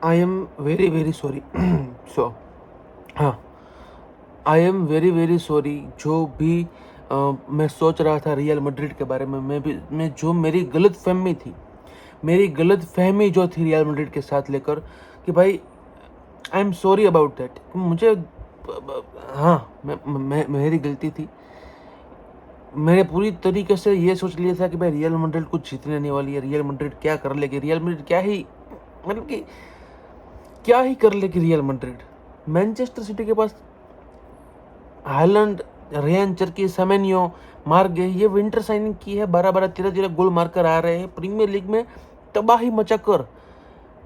I am very very sorry so हाँ, I am very very sorry. जो भी मैं सोच रहा था रियल मैड्रिड के बारे में, मैं जो मेरी गलत फहमी जो थी रियल मैड्रिड के साथ लेकर, कि भाई I am sorry about that. मुझे हाँ, मेरी गलती थी। मैंने पूरी तरीके से ये सोच लिया था कि भाई रियल मैड्रिड कुछ जीतने नहीं वाली है, रियल मैड्रिड क्या कर लेगी, रियल मैड्रिड क्या ही, मतलब कि क्या ही कर लेगी रियल मैड्रिड। मैनचेस्टर सिटी के पास हालैंड, रेयान चर्की, सेमेन्यो, मार गए, ये विंटर साइनिंग की है, 12-12, 13-13 गोल मारकर आ रहे हैं। प्रीमियर लीग में तबाही मचाकर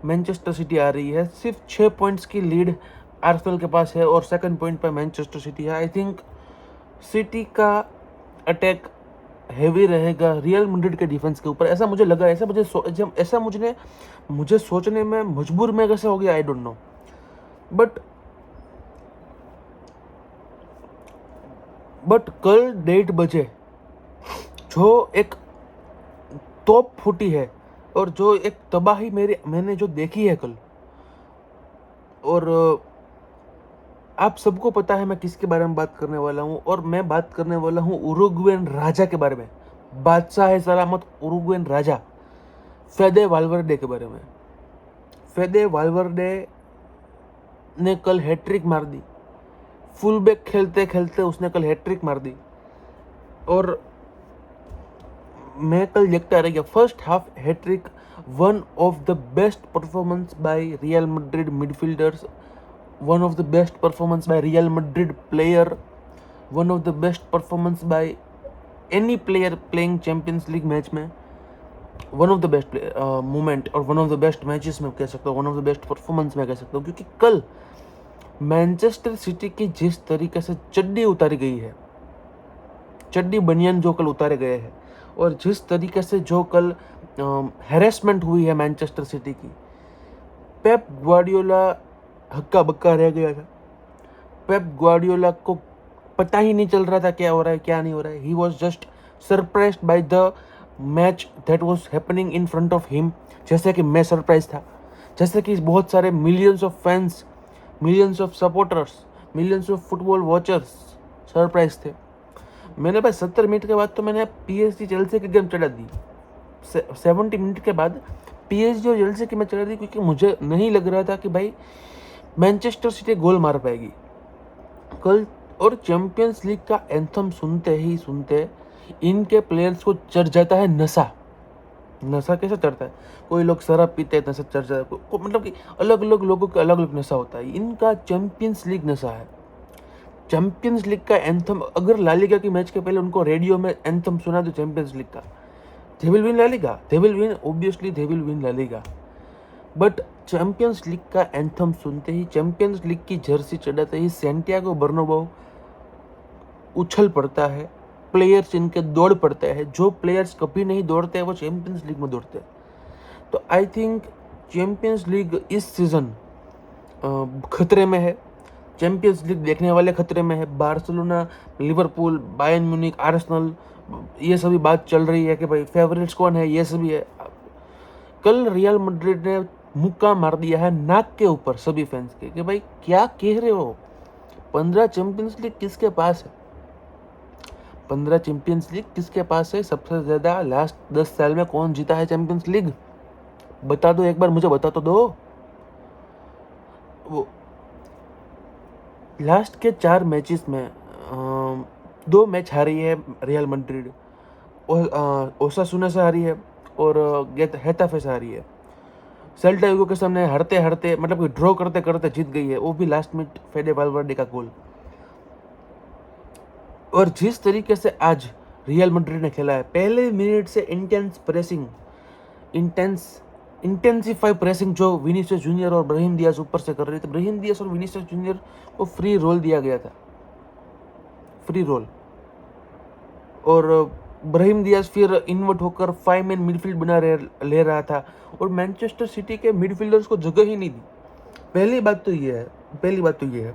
मैनचेस्टर सिटी आ रही है। सिर्फ 6 पॉइंट्स की लीड आर्सेनल के पास है और सेकंड पॉइंट पर मैनचेस्टर सिटी है। आई थिंक सिटी का अटैक हैवी रहेगा रियल मैड्रिड के डिफेंस के ऊपर, ऐसा मुझे लगा। मुझे सोचने में मजबूर मैं कैसे हो गया, आई डोंट नो। बट कल 1:30 बजे जो एक तोप फूटी है और जो एक तबाही मैंने जो देखी है कल, और आप सबको पता है मैं किसके बारे में बात करने वाला हूँ, और मैं बात करने वाला हूँ उरुग्वेन राजा के बारे में। बादशाह है सलामत उरुग्वेन राजा, फेदे वाल्वर्डे के बारे में। फेदे वाल्वर्डे ने कल हैट्रिक मार दी। फुल बैक खेलते खेलते उसने कल हैट्रिक मार दी, और मैं कल देखता रह गया। First half hattrick, one of the best performance by Real Madrid midfielders, one of the best performance by Real Madrid player, one of the best performance by any player playing Champions League match में, one of the best moment और one of the best matches में कह सकता हूँ, one of the best performance में कह सकता हूँ। क्योंकि कल मैनचेस्टर सिटी की जिस तरीके से चड्डी उतारी गई है, चड्डी बनियान जो कल उतारे गए हैं, और जिस तरीके से जो कल हैरेसमेंट हुई है मैनचेस्टर सिटी की, पेप ग्वार्डियोला हक्का बक्का रह गया था। पेप ग्वार्डियोला को पता ही नहीं चल रहा था क्या हो रहा है क्या नहीं हो रहा है। He was just surprised by the match that was happening in front of him, जैसे कि मैं सरप्राइज था, जैसे कि बहुत सारे millions of fans, millions of supporters, millions of football watchers surprise थे। मैंने भाई 70 मिनट के बाद तो मैंने PSG चेल्सी की गेम चढ़ा दी। 70 मिनट के बाद PSG और चेल्सी की मैं चढ़ा दी, क्योंकि मुझे नहीं लग रहा था कि भाई मैनचेस्टर सिटी गोल मार पाएगी कल। और चैंपियंस लीग का एंथम सुनते ही सुनते इनके प्लेयर्स को चढ़ जाता है नशा। नशा कैसे चढ़ता है? कोई लोग शराब पीते हैं, नशा चढ़ जाता है, मतलब कि अलग अलग लोगों का अलग अलग नशा होता है। इनका चैंपियंस लीग नशा है। चैंपियंस लीग का एंथम, अगर ला लीगा की मैच के पहले उनको रेडियो में एंथम सुना दो चैंपियंस लीग का, they will win La Liga, they will win, obviously they will win La Liga. But Champions League का एंथम सुनते ही, चैंपियंस लीग की जर्सी चढ़ाते ही सैंटियागो बर्नाब्यू उछल पड़ता है। प्लेयर्स इनके दौड़ पड़ते हैं। जो प्लेयर्स कभी नहीं दौड़ते हैं वो चैंपियंस लीग में दौड़ते हैं। तो आई थिंक चैंपियंस लीग इस सीज़न खतरे में है। चैंपियंस लीग देखने वाले खतरे में है। Barcelona, Liverpool, Bayern Munich, Arsenal, ये सभी बात चल रही है कि भाई फेवरेट्स कौन है, ये सभी है। कल रियल मैड्रिड ने मुक्का मार दिया है नाक के ऊपर सभी फैंस के, कि भाई क्या कह रहे हो, 15 चैंपियंस लीग किसके पास है? 15 चैंपियंस लीग किसके पास है? सबसे ज्यादा लास्ट 10 साल में कौन जीता है चैंपियंस लीग? बता दो, एक बार मुझे बता तो दो। वो लास्ट के 4 मैचेस में 2 मैच हारी है रियल मैड्रिड। ओसासुना से हारी है और हेताफे से हारी है। सेल्टा विगो के सामने हारते हारते, मतलब कि ड्रॉ करते करते जीत गई है, वो भी लास्ट में फेडे वाल्वर्डे का गोल। और जिस तरीके से आज रियल मैड्रिड ने खेला है, पहले मिनट से इंटेंसिफाई प्रेसिंग जो विनीसियस जूनियर और ब्राहिम दियाज ऊपर से कर रहे थे। ब्राहिम दियाज और विनीसियस जूनियर को फ्री रोल दिया गया था, फ्री रोल, और ब्राहिम दियाज फिर इन्वर्ट होकर 5 मैन मिडफील्ड ले रहा था, और मैनचेस्टर सिटी के मिडफील्डर्स को जगह ही नहीं दी। पहली बात तो ये है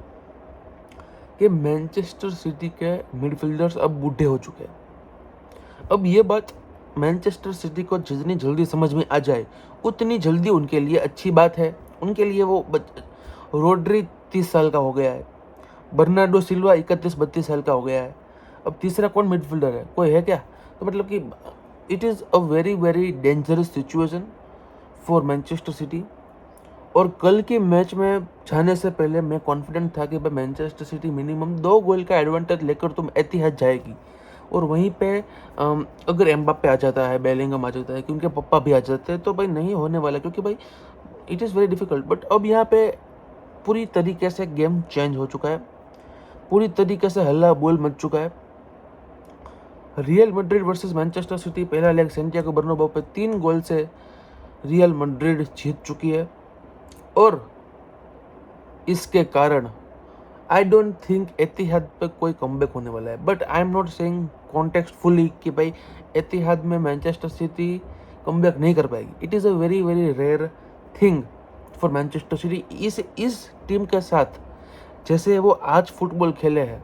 कि मैनचेस्टर सिटी के मिडफील्डर्स अब बूढ़े हो चुके हैं। अब ये बात मैनचेस्टर सिटी को जितनी जल्दी समझ में आ जाए उतनी जल्दी उनके लिए अच्छी बात है, उनके लिए वो रोड्री 30 साल का हो गया है, बर्नार्डो सिल्वा 31-32 साल का हो गया है, अब तीसरा कौन मिडफील्डर है, कोई है क्या? तो मतलब कि it is a very very dangerous situation for Manchester city. और कल के मैच में जाने से पहले मैं कॉन्फिडेंट था कि भाई मैनचेस्टर सिटी मिनिमम 2 गोल का एडवांटेज लेकर तुम एतिहाद जाएगी। और वहीं पे अगर एम्बाप्पे आ जाता है, बेलिंगम आ जाता है, क्योंकि पप्पा भी आ जाते हैं, तो भाई नहीं होने वाला, क्योंकि भाई it is very difficult. But अब यहाँ पे पूरी तरीके से गेम चेंज हो चुका है, पूरी तरीके से हल्ला बोल मच चुका है। Real Madrid versus Manchester city, पहला लेग सैंटियागो बर्नाब्यू पे 3 गोल से रियल मैड्रिड जीत चुकी है। और इसके कारण आई डोंट थिंक एतिहाद पे कोई कमबैक होने वाला है। But I am not saying context fully कि भाई एतिहाद में मैनचेस्टर सिटी कमबैक नहीं कर पाएगी। It is a very very rare thing for Manchester City. इस टीम के साथ जैसे वो आज फुटबॉल खेले हैं,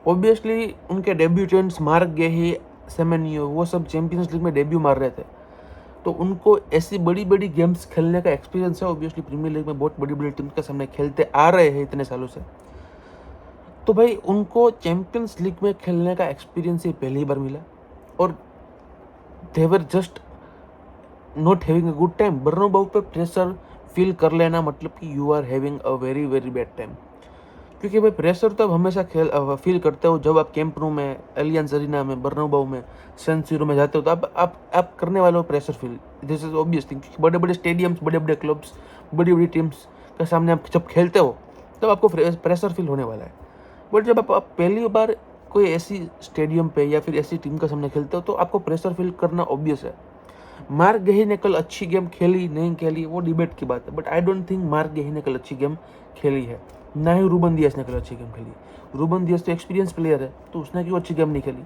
ऑब्वियसली उनके डेब्यूटेंट्स मार्क गेही, सेमेन्यो, वो सब चैंपियंस लीग में डेब्यू मार रहे थे, तो उनको ऐसी बड़ी बड़ी गेम्स खेलने का एक्सपीरियंस है। ऑब्वियसली प्रीमियर लीग में बहुत बड़ी बड़ी टीम के सामने खेलते आ रहे हैं इतने सालों से, तो भाई उनको चैंपियंस लीग में खेलने का एक्सपीरियंस ही पहली बार मिला। और they were just not having a good time. Bernabeu पे प्रेशर फील कर लेना मतलब कि you are having a very very bad time, क्योंकि भाई प्रेशर तो आप हमेशा फील करते हो जब आप कैंप नो में, एलियंस अरीना में, बर्नाब्यू में, सैन सीरो में जाते हो, तो आप करने वाले हो pressure feel. This is obvious thing. बड़े बड़े स्टेडियम्स, बड़े बड़े क्लब्स, बड़ी बड़ी टीम्स के सामने आप जब खेलते हो तब आपको प्रेशर फील होने वाला है। बट जब आप पहली बार कोई ऐसी स्टेडियम पे या फिर ऐसी टीम के सामने खेलते हो तो आपको प्रेशर फील करना ऑब्वियस है। मार्क गेही ने कल अच्छी गेम खेली नहीं खेली वो डिबेट की बात है, but I don't think Marc Guehi ने कल अच्छी गेम खेली है, ना ही रूबन दियास ने कल अच्छी गेम खेली। रूबन दियास तो एक्सपीरियंस प्लेयर है, तो उसने क्यों अच्छी गेम नहीं खेली?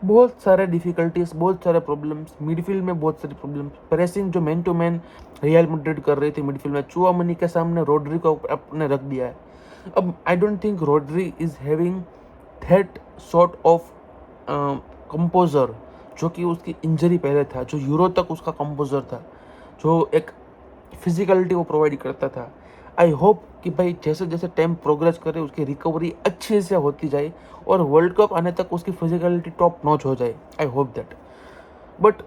बहुत सारे डिफिकल्टीज, बहुत सारे प्रॉब्लम्स मिडफील्ड में, बहुत सारी प्रॉब्लम्स। प्रेसिंग जो man to man Real Madrid कर रही थी मिडफील्ड में, चुआमेनी के सामने रोड्री को अपने रख दिया है। अब आई don't think Rodri is having that sort of composer जो कि उसकी इंजरी पहले था, जो यूरो तक उसका कंपोजर था, जो एक फिजिकलिटी वो प्रोवाइड करता था। आई होप कि भाई जैसे जैसे टाइम प्रोग्रेस करे उसकी रिकवरी अच्छे से होती जाए और वर्ल्ड कप आने तक उसकी फिजिकलिटी टॉप नॉच हो जाए। I hope that. But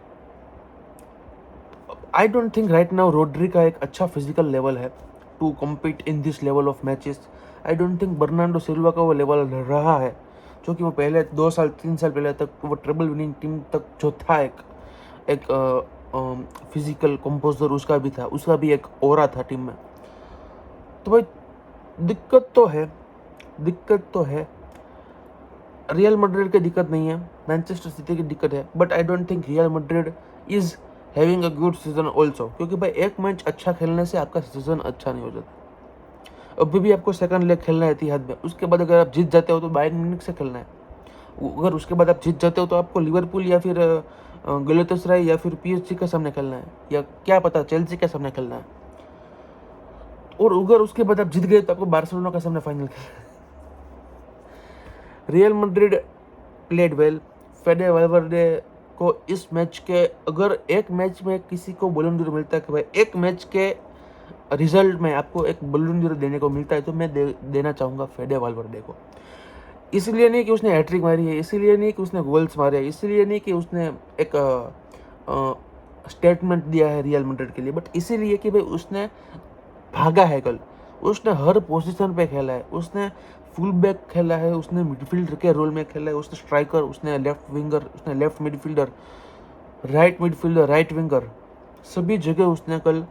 I don't think right now Rodri का एक अच्छा फिजिकल लेवल है to compete in this level of matches. I don't think Bernardo Silva का वो लेवल रहा है जो कि वो पहले 2-3 साल पहले तक वो ट्रिपल विनिंग टीम तक जो था, एक फिजिकल कंपोजर उसका भी था, उसका भी एक ओरा था टीम में। तो भाई दिक्कत तो है। रियल मैड्रिड की दिक्कत नहीं है, मैनचेस्टर सिटी की दिक्कत है। But I don't think real Madrid is having a good season also, क्योंकि भाई एक मैच अच्छा खेलने से आपका सीजन अच्छा नहीं हो जाता। अभी भी आपको सेकंड लेग खेलना है इतिहाद में, उसके बाद अगर आप जीत जाते हो तो बायर्न म्यूनिख से खेलना है। अगर उसके बाद आप जीत जाते हो तो आपको लिवरपूल या फिर गैलातासराय या फिर पीएसजी के सामने खेलना है, या क्या पता चेल्सी के सामने खेलना है। और अगर उसके बाद आप जीत गए तो आपको बार्सिलोना के सामने फाइनल खेलना है। Real Madrid played well. फेडे Valverde को इस मैच के, अगर एक मैच में किसी को बॉलन डोर मिलता है कि भाई एक मैच के रिजल्ट में आपको एक बॉलन डोर देने को मिलता है, तो मैं देना चाहूँगा फेडे वाल्वर्डे को। इसलिए नहीं कि उसने हैट्रिक मारी है, इसलिए नहीं कि उसने गोल्स मारे हैं, इसलिए नहीं कि उसने एक स्टेटमेंट दिया है रियल मैड्रिड के लिए, बट इसीलिए कि भाई उसने भागा है कल, उसने हर पोजीशन पे खेला है, उसने फुल बैक खेला है, उसने मिडफील्डर के रोल में खेला है, उसने स्ट्राइकर, उसने लेफ्ट विंगर, उसने लेफ्ट मिडफील्डर, राइट विंगर, सभी जगह उसने कल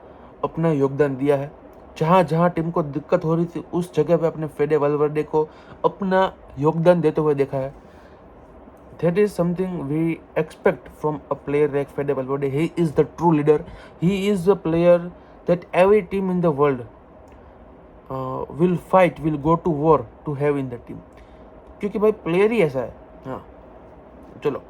अपना योगदान दिया है। जहाँ जहाँ टीम को दिक्कत हो रही थी उस जगह पे अपने फेडे वाल्वर्डे को अपना योगदान देते हुए देखा है। That is something we expect from a player like Fede Valverde. He is the true leader. He is the player that every team in the world will fight, will go to war to have in the team. क्योंकि भाई player ही ऐसा है। हाँ चलो।